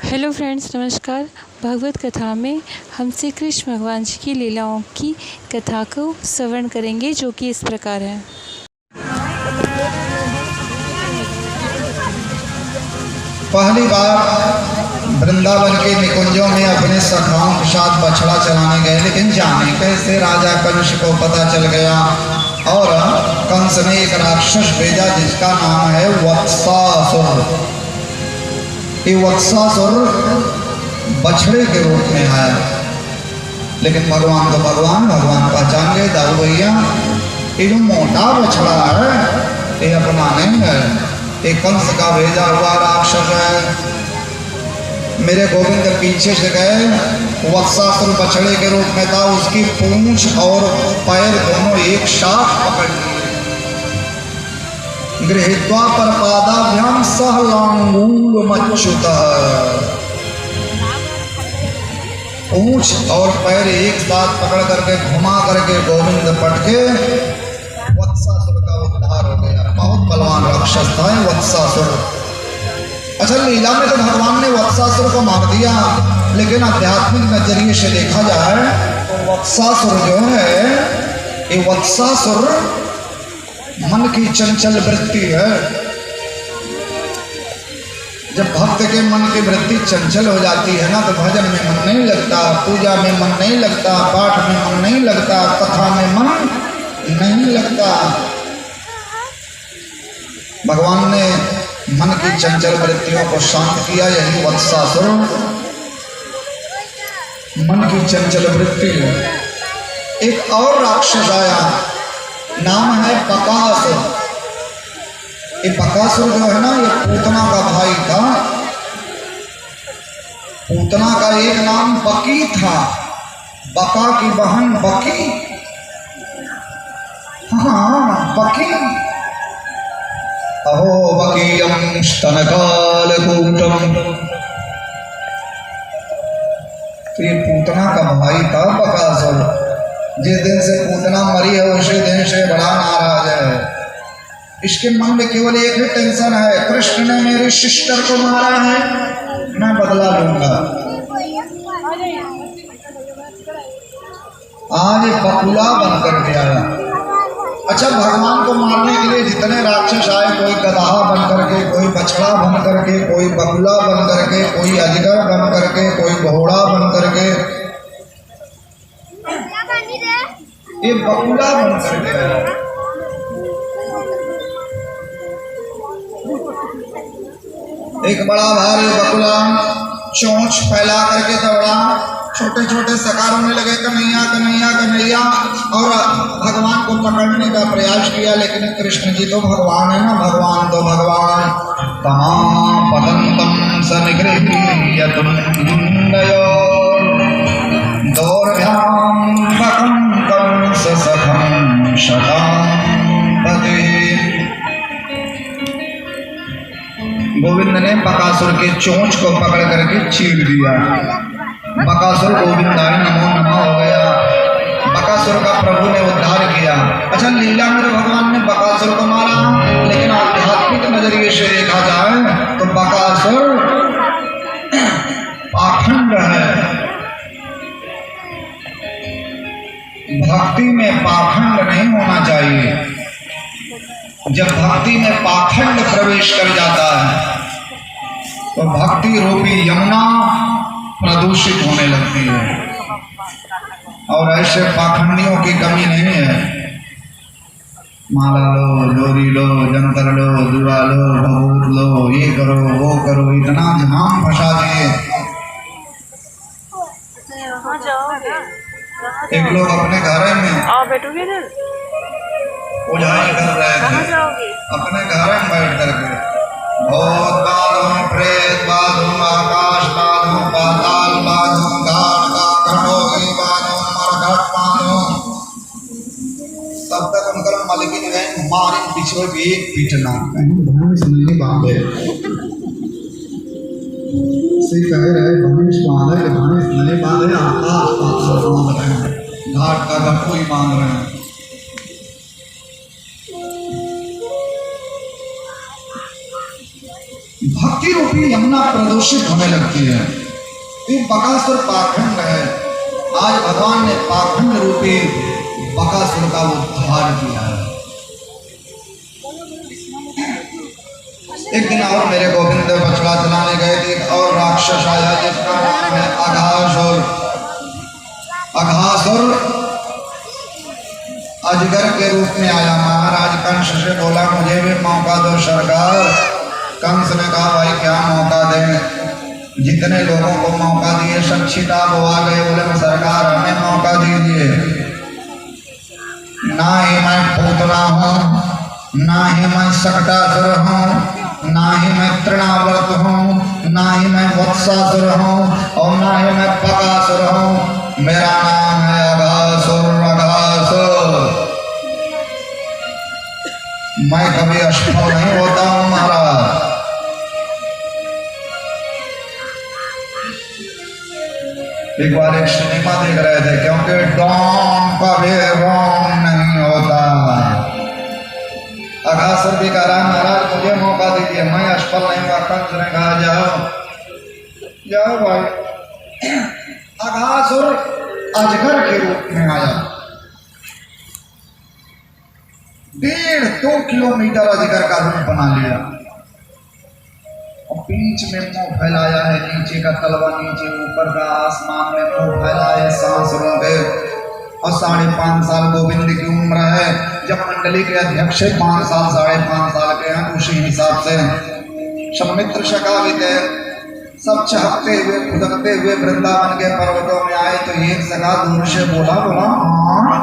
Hello friends, नमस्कार। भगवत कथा में हम श्री कृष्ण भगवान जी की लीलाओं की कथा को श्रवण करेंगे, जो कि इस प्रकार है। पहली बार वृंदावन के निकुंजों में अपने सखाओं के साथ बछड़ा चलाने गए, लेकिन जाने कैसे राजा कंस को पता चल गया और कंस ने एक राक्षस भेजा जिसका नाम है वत्सासुर। ये वत्सासुर बछड़े के रूप में आया, लेकिन भगवान तो भगवान पहचान गए। दाऊ भैया, ये जो मोटा बछड़ा है ये अपना नहीं है, ये कंस का भेजा हुआ राक्षस है। मेरे गोविंद पीछे से गए, वत्सासुर बछड़े के रूप में था, उसकी पूंछ और पैर दोनों एक साथ पकड़ लिए, गृहीत्वा परपादाभ्याम सह लांगूलमच्युतः। पूंछ और पैर एक साथ पकड़ करके घुमा करके गोविंद पटके वत्सासुर का उद्धार हो गया। बहुत बलवान राक्षस था वत्सासुर। अच्छा, लीला में तो भगवान ने वत्सासुर को मार दिया, लेकिन आध्यात्मिक नजरिए से देखा जाए तो वत्सासुर जो है, ये वत्सासुर मन की चंचल वृत्ति है। जब भक्त के मन की वृत्ति चंचल हो जाती है ना, तो भजन में मन नहीं लगता, पूजा में मन नहीं लगता, पाठ में मन नहीं लगता, कथा में मन नहीं लगता। भगवान ने मन की चंचल वृत्तियों को शांत किया, यही वत्सासुर मन की चंचल वृत्ति है। एक और राक्षस आया, नाम है बकासुर। ये बकासुर जो है ना, ये पूतना का भाई था। पूतना का एक नाम बकी था, बका की बहन बकी। हाँ, बकी। अहो बकीयम स्तनकालकूटम। तो ये पूतना का भाई था बकासुर। जिस दिन से पूतना मरी है उसी दिन से बड़ा नाराज है। इसके मन में केवल एक ही टेंशन है, कृष्ण ने मेरी सिस्टर को मारा है, मैं बदला लूंगा। आज बकुला बनकर के आया। अच्छा, भगवान को मारने के लिए जितने राक्षस आए, कोई गधा बन करके, कोई बछड़ा बन करके, कोई बकुला बन करके, कोई अजगर बन करके, कोई घोड़ा बन करके, ये बकुला बन करके आया। एक बड़ा भारी बकुला चोंच फैला करके दौड़ा, छोटे छोटे सकार होने लगे, कन्हैया कन्हैया कन्हैया, और भगवान को पकड़ने का प्रयास किया, लेकिन कृष्ण जी तो भगवान है ना, भगवान तो भगवान। तमाम पतंतम सनिगृह्यतुम दौर्भ्याम बकं कंस सखं शतापते। गोविंद ने बकासुर के चोंच को पकड़ करके चीर दिया। बकासुर गोविंदाय नमो नमः हो गया। बकासुर का प्रभु ने उद्धार किया। अच्छा, लीला में तो भगवान ने बकासुर को मारा, लेकिन आध्यात्मिक नजरिए से देखा जाए तो बकासुर पाखंड है। भक्ति में पाखंड नहीं होना चाहिए। जब भक्ति में पाखंड प्रवेश कर जाता है तो भक्ति रूपी यमुना प्रदूषित होने लगती है, और ऐसे पाखंडियों की कमी नहीं है। माला लो, लोरी लो, जंतर लो, दुआ लो, भभूत लो, ये करो वो करो, इतना झाम फंसा दिए। एक लोग अपने घर में पूजाएं कर रहे थे, अपने घर में बैठ करके, भूत बाधूं, प्रेत बाधूं, आकाश बाधूं, पाताल बाधूं, घाट का खटोगी बाधूं, मरघट बाधूं, तब तक उनका मलकिन गए मारे पीछे भी एक पीटना भैंस नहीं बांधे। कह रहे भैंस बांधे, भैंस नहीं बांधे, आकाश पाताल बांध रहे हैं, घाट का घटो ही बांध रहे हैं। भक्त भक्ति रूपी यमुना प्रदूषित होने लगती है। ये बकासुर पाखंड है। आज भगवान ने पाखंड रूपी बकासुर का उद्धार किया है। एक दिन और मेरे गोविंद बछड़ा चलाने गए थे, और राक्षस आया जिसका नाम है अघासुर। अघासुर अजगर के रूप में आया। महाराज कंस से बोला मुझे भी मौका दो सरकार। कंस ने कहा भाई क्या मौका दें, जितने लोगों को मौका दिए सब छिटा बोआ गए। बोले सरकार हमें मौका दीजिए। ना ही मैं पूतना हूँ, ना ही मैं सकटासुर हूँ, ना ही मैं तृणावर्त हूँ, ना ही मैं वत्सासुर हूँ, और ना ही मैं बकासुर हूँ। मेरा नाम है अघासुर। अघासुर मैं कभी असफल नहीं होता हूँ महाराज। एक बार एक सिनेमा देख रहे थे, क्योंकि डॉन कभी रॉन्ग नहीं होता। अघासुर भी कह रहा है महाराज मुझे मौका दीजिए, मैं असफल नहीं हुआ। कंस ने कहा जाओ जाओ भाई। अघासुर अजगर के रूप में आया। 1.5-2 किलोमीटर अजगर का रूप बना लिया, और बीच में मुंह फैलाया है, नीचे का तलवा नीचे, ऊपर का आसमान में मुंह फैलाए सांस रोके। और 5.5 साल गोविंद की उम्र है। जब मंडली के अध्यक्ष 5 साल 5.5 साल के हैं, उसी हिसाब से समित्र शका भी थे। सब चहकते हुए खुदकते हुए वृंदावन के पर्वतों में आए, तो एक सका दूर से बोला हाँ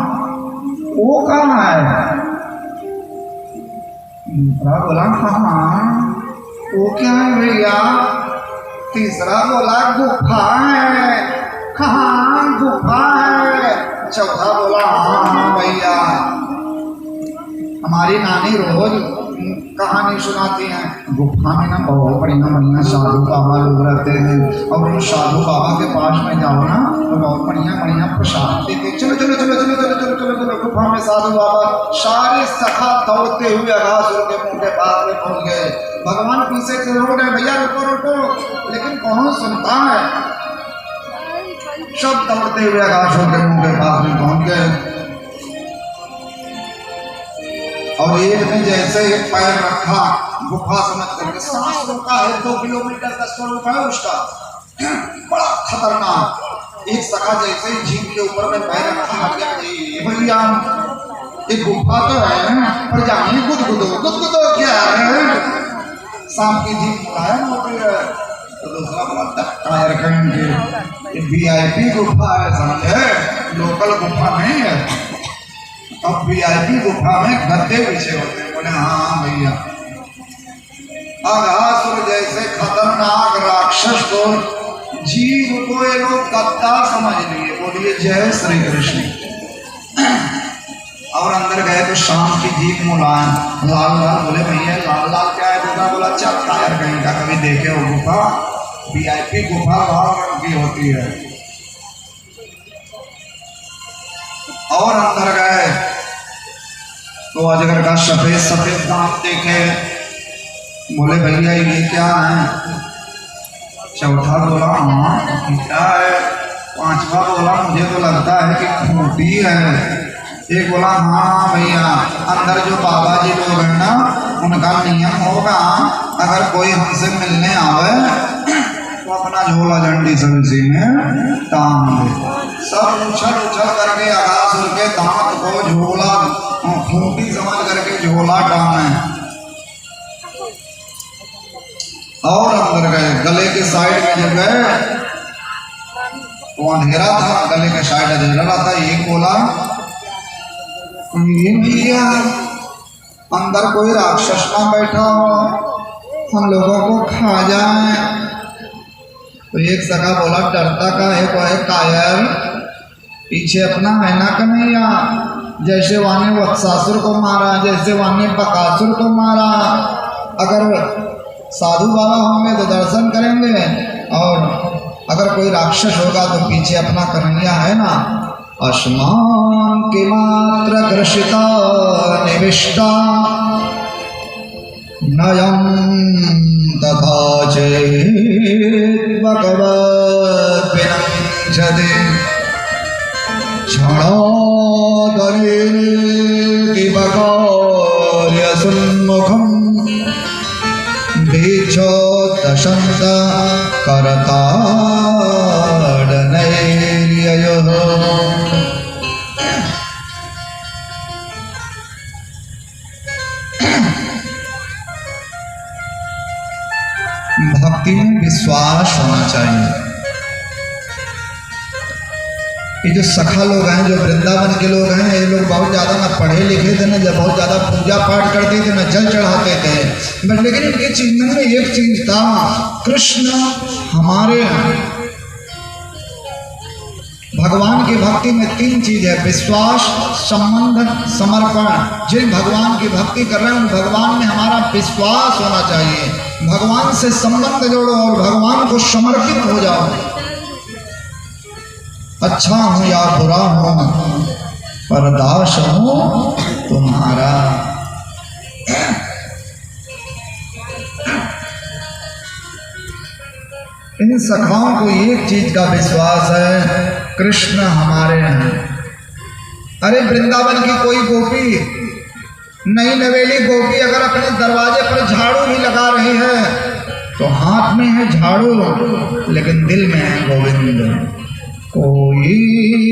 वो कहाँ है? दूसरा बोला हाँ वो क्या है भैया? तीसरा बोला गुफा है। कहाँ गुफा है? चौथा बोला हाँ भैया हमारी नानी रोज कहानी सुनाती हैं, गुफा में ना बहुत बढ़िया बढ़िया साधु बाबा लोग रहते हैं, और उन साधु बाबा के पास में जाओ ना तो बहुत बढ़िया बढ़िया प्रसाद देते। चलो चलो चलो चलो चलो चलो चलो चलो गुफा में साधु बाबा। सारे सखा दौड़ते हुए अघासुर के मुंह के पास में पहुंच गए। भगवान पीछे से रोक रहे भैया रुको रुको, लेकिन कौन सुनता है? सब दौड़ते हुए अघासुर के मुंह के पास में पहुंच गए, और एक ने जैसे एक पैर रखा गुफा समझ करके, सांस रोका है 2 किलोमीटर का स्वरूप है उसका, बड़ा खतरनाक। एक सखा जैसे ही झील के ऊपर में पैर रखा हट गया। भैया एक गुफा तो है पर जाने गुदगुदो क्या है? सांप की झील मुलायम होती है। तो दूसरा बोला टायर के VIP गुफा है, समझे, लोकल गुफा नहीं है। अब VIP गुफा में गद्दे पीछे होते हैं। बोले हाँ भैया। अघासुर जैसे खतरनाक राक्षस को जीव को ये लोग गद्दा समझ लिए। बोलिए जय श्री कृष्ण। और अंदर गए तो शाम की जीप मुलायम लाल लाल। बोले भैया लाल लाल क्या है? दूसरा बोला चल टायर कहीं का कभी देखे हो गुफा? VIP गुफा लाल रंग की होती है। और अंदर गए तो अजगर का सफेद सफेद दांत देखे। बोले भैया ये क्या है? चौथा बोला हाँ क्या है? पांचवा बोला मुझे तो लगता है कि खूंटी है। एक बोला हाँ भैया अंदर जो बाबा जी लोग हैं ना उनका नियम होगा, अगर कोई हमसे मिलने आवे तो अपना झोला झंडी सब्जी में टांग दे। सब उछल उछल करके अघासुर के दांत को झोला खूंटी समझ करके झोला टांगे। और अंदर गए, गले के साइड में जब गए तो अंधेरा था, गले के साइड अंधेरा था। एक बोला भैया अंदर कोई राक्षस ना बैठा हो हम लोगों को खा जाए। तो एक सखा बोला डरता का है को है कायर, पीछे अपना है ना कन्हैया। जैसे वाने वत्सासुर को मारा, जैसे वाने बकासुर को मारा, अगर साधु बाबा होंगे तो दर्शन करेंगे, और अगर कोई राक्षस होगा तो पीछे अपना कन्हैया है ना। अस्मान के मात्र घर्षिता निविष्टा नयम तथा चेत् भगवद्विनश्यति क्षणोदरेति वकार्यसुन्मुखम् भिक्षोत्तशन्त करताडनैर्ययोः। भक्ति में विश्वास होना चाहिए। ये जो सखा लोग हैं, जो वृंदावन के लोग हैं, ये लोग बहुत ज़्यादा ना पढ़े लिखे थे, ना जब बहुत ज़्यादा पूजा पाठ करते थे, ना जल चढ़ाते थे, बट लेकिन इनके चिंतन में एक चीज था, कृष्ण हमारे भगवान की भक्ति में तीन चीज है, विश्वास, संबंध, समर्पण। जिन भगवान की भक्ति कर रहे हैं उन भगवान में हमारा विश्वास होना चाहिए। भगवान से संबंध जोड़ो और भगवान को समर्पित हो जाओ। अच्छा हूं या बुरा हूं, पर दास हूं तुम्हारा। इन सखाओं को एक चीज का विश्वास है, कृष्ण हमारे हैं। अरे वृंदावन की कोई गोपी, नई नवेली गोपी अगर अपने दरवाजे पर झाड़ू भी लगा रही है तो हाथ में है झाड़ू लेकिन दिल में है गोविंद। कोई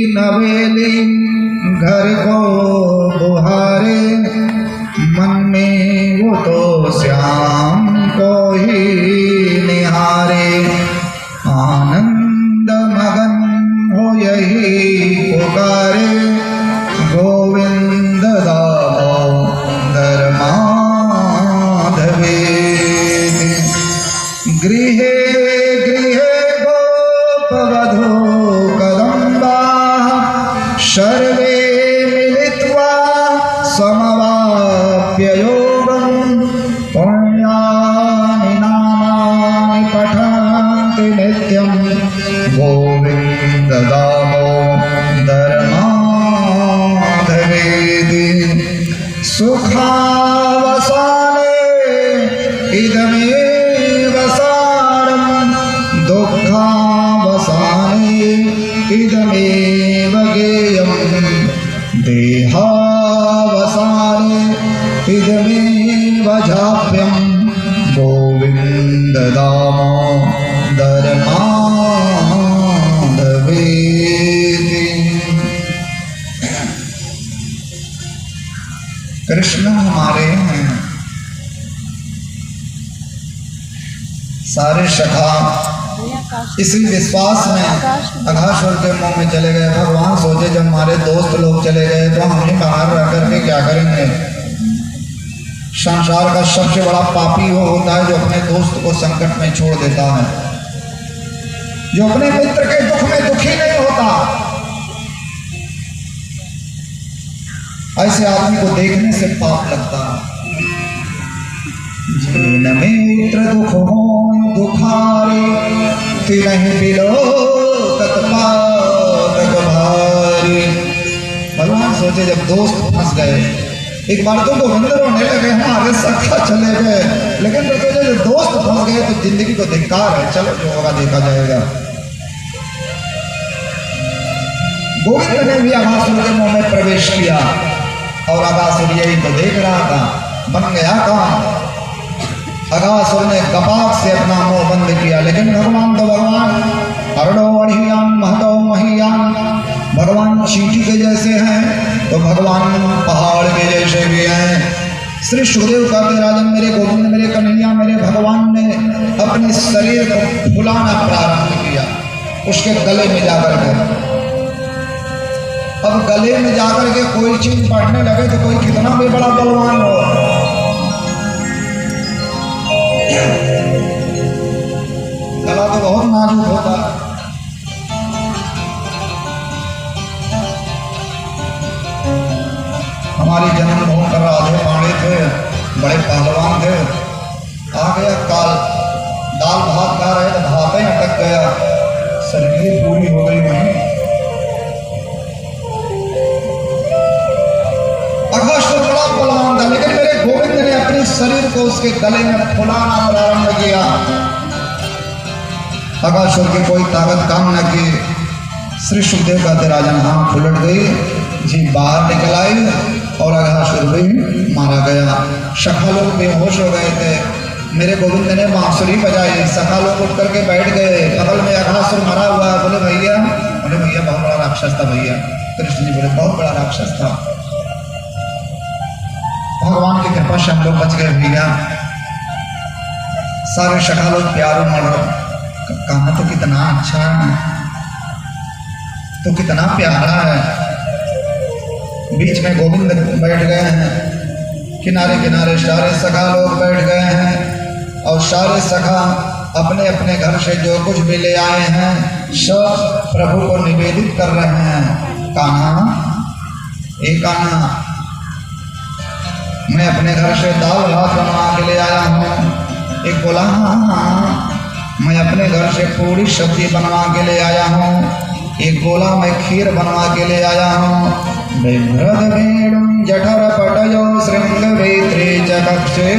नवेली घर को बुहारे, मन में वो तो श्याम को ही निहारे। आनंद मगन हो यही पुकारे, गोविंद दामोदर माधवे। गृहे गृहे गोपवधू कदम्बा, सर्वे मिलित्वा समवाप्य योगं। पुण्यानि नामानि पठन्ति नित्यं, गोविंद दामोदर माधवेति। सुखावसाने इदमेव सारं, दुःखावसाने इदमेव गेयं। देहावसाने इदमेव जाप्यं, गोविंद दामोदर माधवेति। कृष्ण हमारे हैं। सारे सखा इसी विश्वास में अघासुर के मुंह में चले गए। भगवान सोचे जब हमारे दोस्त लोग चले गए तो हम ही बाहर रह करके क्या करेंगे। संसार का सबसे बड़ा पापी वो होता है जो अपने दोस्त को संकट में छोड़ देता है, जो अपने मित्र के दुख में दुखी नहीं होता। ऐसे आदमी को देखने से पाप लगता है। जिन मित्र दुख हो दुखारे, तिनहि बिलो तत्पादक भारी। भगवान सोचे जब दोस्त फंस गए, एक बार तो गोविंद रोने लगे, हमारे सखा चले गए, लेकिन तो सोचे जो दोस्त फंस गए तो जिंदगी को धिक्कार है, चलो जो होगा देखा जाएगा। गोविंद ने भी अघासुर के मुंह में प्रवेश किया और अघासुर यही तो देख रहा था। बन गया काम, अघासुर ने कपाट से अपना मुंह बंद किया, लेकिन भगवान तो भगवान, हरणो अढ़ियान महतो महियान। भगवान चींटी के जैसे हैं तो भगवान पहाड़ के जैसे भी हैं। श्री सुखदेव कहते राजन, मेरे गोविंद, मेरे कन्हैया, मेरे भगवान ने अपने शरीर को फुलाना प्रारंभ किया उसके गले में जाकर के। अब गले में जाकर के कोई चीज पढ़ने लगे तो कोई कितना भी बड़ा बलवान हो, गला तो बहुत नाजुक होता है। हमारी जन्मभूमि पर राधे पांडे थे, बड़े पहलवान थे। आ गया काल, दाल भात खा रहे तो भात ही अटक गया, शरीर पूरी हो गई वहीं। अघासुर बड़ा बलवान था, लेकिन मेरे गोविंद ने अपने शरीर को उस उसके गले में फुलाना प्रारंभ किया। अगासुर की कोई ताकत काम न की। श्री सुखदेव कहते राजन आंख उलट गई, जी बाहर निकल आई और अगासुर भी मारा गया। सखा लोग बेहोश हो गए थे। मेरे गोविंद ने बांसुरी बजाई, सखा लोग उठ करके बैठ गए। बगल में अगासुर मरा हुआ। बोले भैया बहुत बड़ा राक्षस था भैया। कृष्ण जी बोले बहुत बड़ा राक्षस था, भगवान की कृपा से हम लोग बच गए भैया। सारे सखा लोग प्यार मर कहा तो कितना अच्छा है, तो कितना प्यारा है। बीच में गोविंद बैठ गए हैं, किनारे किनारे सारे सखा लोग बैठ गए हैं और सारे सखा अपने अपने घर से जो कुछ भी ले आए हैं सब प्रभु को निवेदित कर रहे हैं। कान्हा, एक कान्हा, मैं अपने घर से दाल भात बनवा के ले आया हूँ। एक बोला हाँ, मैं अपने घर से पूरी सब्जी बनवा के ले आया हूँ। एक बोला मैं खीर बनवा के ले आया हूँ। जठर पटयो श्रृंग वेत्रे चक्षे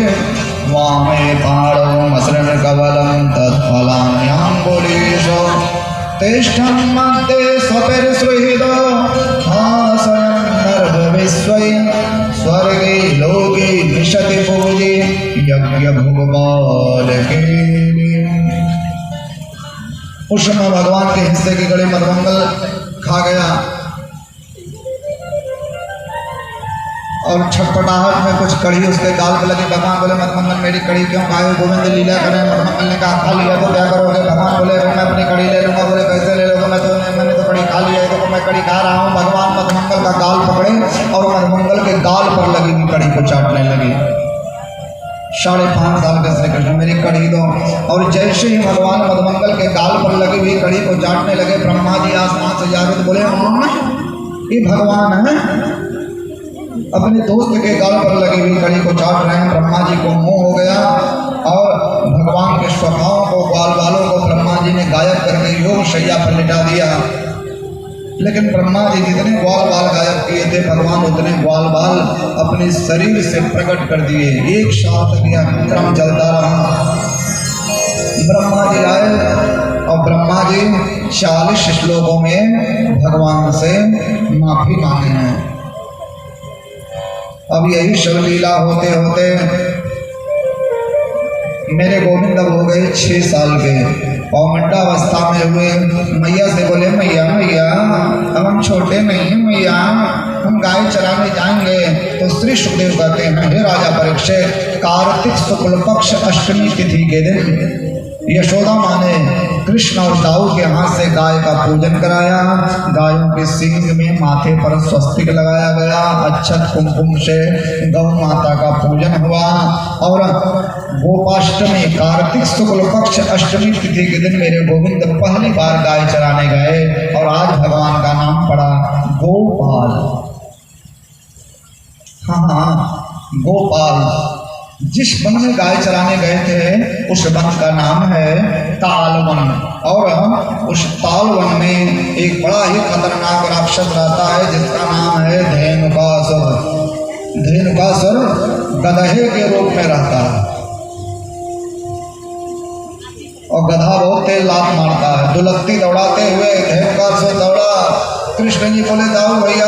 वामे पाणो मसृण कवलम तत्फलान्याम्बुलीशो तिष्ठन् मध्ये स्वपिर्सुहृदो हासयन् गर्भविश्वै स्वर्गे लोके विशति पूजे यज्ञ भोगपालके। उस समय भगवान के हिस्से की गले मधुमंगल खा गया और छटपटाहट में कुछ कड़ी उसके गाल पे लगी। भगवान बोले मधुमंगल मेरी कड़ी क्यों खाए? गोविंद लीला करें। मधुमंगल ने कहा खा लिया तो क्या करोगे? भगवान बोले मैं अपनी कड़ी ले लूंगा। बोले कैसे ले लोगे? मैंने तो कड़ी खा लिया है, तो मैं कड़ी खा रहा हूँ। भगवान मधुमंगल का गाल पकड़े और मधुमंगल के गाल पर लगी हुई कड़ी को चाटने लगी। 5.5 साल के श्री कृष्ण मेरी कड़ी दो। और जैसे ही भगवान मधुमंगल के गाल पर लगी हुई कड़ी को चाटने लगे, ब्रह्मा जी आसमान से जा रहे तो बोले ये भगवान है अपने दोस्त के गाल पर लगी हुई कड़ी को चाट रहे हैं। ब्रह्मा जी को मोह हो गया और भगवान के स्वभाव को, ग्वाल बालों को ब्रह्मा जी ने गायब करके योग शैया पर लिटा दिया। लेकिन ब्रह्मा जी जितने ग्वाल बाल गायब किए थे, भगवान उतने ग्वाल बाल अपने शरीर से प्रकट कर दिए। 1 साल तक यह क्रम चलता रहा। ब्रह्मा जी आए और ब्रह्मा जी 40 श्लोकों में भगवान से माफी मांगे हैं। अब यही सब लीला होते होते मेरे गोविंद अब हो गए 6 साल के और मंडावस्था में हुए। मैया से बोले मैया अब हम छोटे नहीं हैं मैया, हम गाय चराने जाएंगे। तो श्री सुखदेव कहते हैं हे राजा परीक्षित, कार्तिक शुक्ल पक्ष अष्टमी तिथि के दिन यशोदा माँ ने कृष्ण और दाऊ के हाथ से गाय का पूजन कराया। गायों के सींग में माथे पर स्वस्तिक लगाया गया। अक्षत कुमकुम से गौ माता का पूजन हुआ। और गोपाष्टमी कार्तिक शुक्ल पक्ष अष्टमी तिथि के दिन मेरे गोविंद पहली बार गाय चराने गए और आज भगवान का नाम पड़ा गोपाल। हाँ, गोपाल। जिस वन में गाय चराने गए थे उस वन का नाम है तालवन। और उस तालवन में एक बड़ा ही खतरनाक राक्षस रहता है जिसका नाम है धेनुकासुर। धेनुकासुर गधे के रूप में रहता है और गधा बहुत तेज लात मारता है। दुलत्ती दौड़ाते हुए धेनुकासुर दौड़ा। कृष्ण जी बोले दाऊ भैया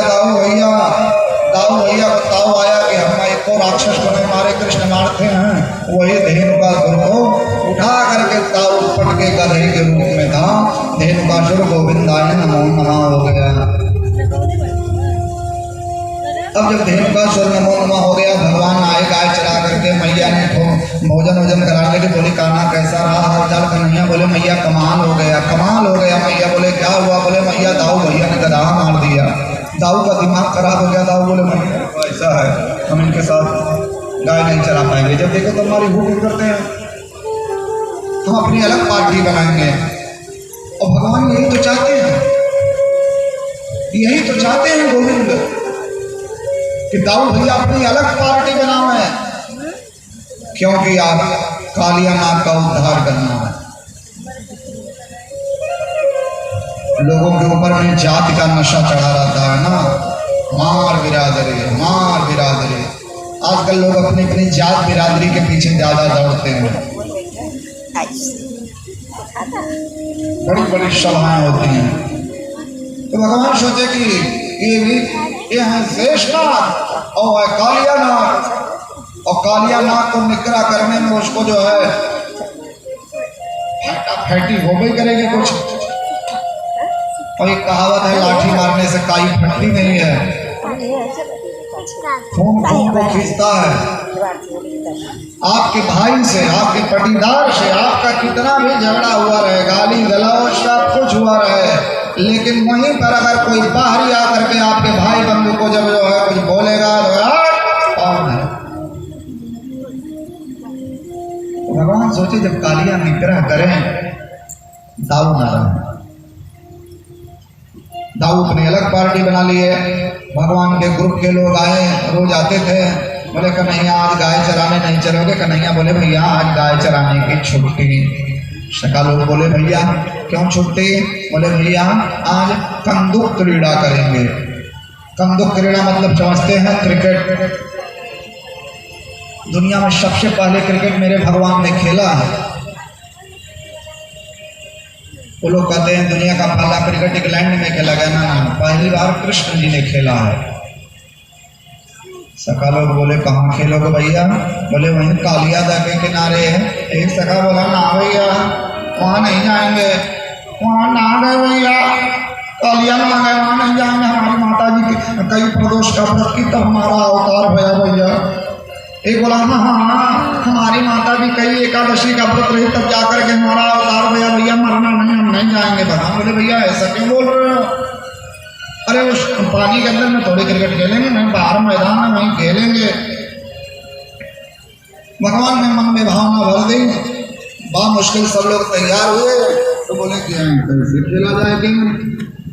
ताऊ आया कि हम एक को राक्षस को नहीं मारे, कृष्ण मारते हैं। वही धेनुकासुर को उठा करके ताऊ पट के गधे के रूप में था। धेनुकासुर गोविंदाय नमो नमः हो गया। अब जब धेनुकासुर नमो नमः हो गया, भगवान आए गाय चरा करके। मैया ने भोजन कराने के बोली कान्हा कैसा रहा हाल चाल? कन्हैया बोले मैया कमाल हो गया। मैया बोले क्या हुआ? बोले मैया दाऊ भैया ने गधा मार दिया। दाऊ का दिमाग खराब हो गया। दाऊ बोले मैया ऐसा है, हम इनके साथ गाय नहीं चला पाएंगे। जब देखो तो हमारी हुक्म करते हैं, हम अपनी अलग पार्टी बनाएंगे। और भगवान यही तो चाहते हैं गोविंद कि दाऊ भैया अपनी अलग पार्टी बनावे, क्योंकि आप कालिया नाग का उद्धार करना है। लोगों के ऊपर में जाति का नशा चढ़ा रहता है ना, मार बिरादरी। आजकल लोग अपनी अपनी जात बिरादरी के पीछे ज्यादा दौड़ते हैं। बड़ी बड़ी सभाएं होती हैं, तो भगवान सोचे कि ये है शेषनाग और है कालियानाग, और कालियानाग को निग्रह करने में उसको जो है फैटी हो गई करेगी कुछ। और एक कहावत है, लाठी मारने से काई फटती नहीं है, खून खून को खींचता है। आपके भाई से, आपके पटीदार से आपका कितना भी झगड़ा हुआ रहे, गाली गलौज सब कुछ हुआ रहे, लेकिन वहीं पर अगर कोई बाहरी आकर के आपके भाई बंधु को जब जो है कुछ बोलेगा तो कौन है? तो भगवान सोचे जब कालिया निग्रह करें, दाऊ ना रहे। दाऊ अपनी अलग पार्टी बना ली है। भगवान के ग्रुप के लोग आए, रोज आते थे, बोले कन्हैया आज गाय चराने नहीं चलोगे? कन्हैया बोले भैया आज गाय चराने की छुट्टी। सका लोग बोले भैया क्यों छुट्टी? बोले भैया आज कंदुक क्रीड़ा करेंगे। कंदुक क्रीड़ा मतलब समझते हैं क्रिकेट। दुनिया में सबसे पहले क्रिकेट मेरे भगवान ने खेला है। वो लोग कहते हैं दुनिया का पहला क्रिकेट इंग्लैंड में खेला गया, ना पहली बार कृष्ण जी ने खेला है। सखा लोग बोले कहाँ खेलोगे भैया? बोले वहीं कालियादा के किनारे है। एक सखा बोला ना भैया वहाँ नहीं जाएंगे, वहाँ ना गए भैया, कालिया ना गए वहाँ नहीं जाएंगे, हमारी माता जी की कई प्रदोष का व्रत की तब हमारा अवतार भया भैया। एक बोला हाँ हमारी माता जी कई एकादशी का व्रत रही तब जाकर के हमारा अवतार भैया, भैया मरना नहीं, हम नहीं जाएंगे। भगवान बोले भैया ऐसा क्यों बोल रहे हो? अरे उस पानी के अंदर में थोड़ी क्रिकेट खेलेंगे, नहीं बाहर मैदान में वहीं खेलेंगे। भगवान ने मन में भावना भर दी, बा मुश्किल सब लोग तैयार हुए, तो बोले कि कैसे खेला जाएगा,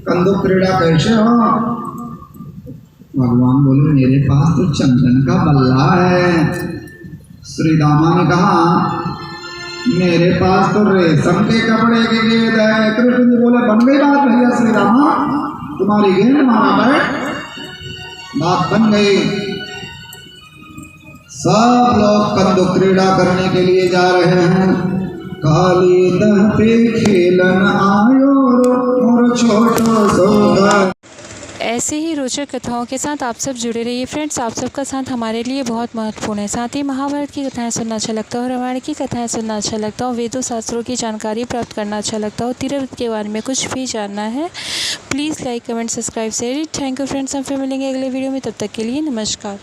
कंदुक क्रीड़ा कैसे हो? भगवान बोले मेरे पास तो चंदन का बल्ला है। श्री रामा ने कहा मेरे पास तो रेशम के कपड़े की गेंद है। कृष्ण जी बोले बन गई बात भैया श्री रामा, तुम्हारी गेंद मारा बैठ, बात बन गई। सब लोग कंदुक क्रीड़ा करने के लिए जा रहे हैं। काली दह पे खेलन आयो मोर छोटो सोगा। ऐसे ही रोचक कथाओं के साथ आप सब जुड़े रहिए फ्रेंड्स। आप सबका साथ हमारे लिए बहुत महत्वपूर्ण है। साथ ही महाभारत की कथाएं सुनना अच्छा लगता हो, रामायण की कथाएं सुनना अच्छा लगता हो, वेदों शास्त्रों की जानकारी प्राप्त करना अच्छा लगता हो, तीर्थ के बारे में कुछ भी जानना है, please like comment subscribe share. Thank you friends, हम फिर मिलेंगे अगले वीडियो में, तब तक के लिए नमस्कार।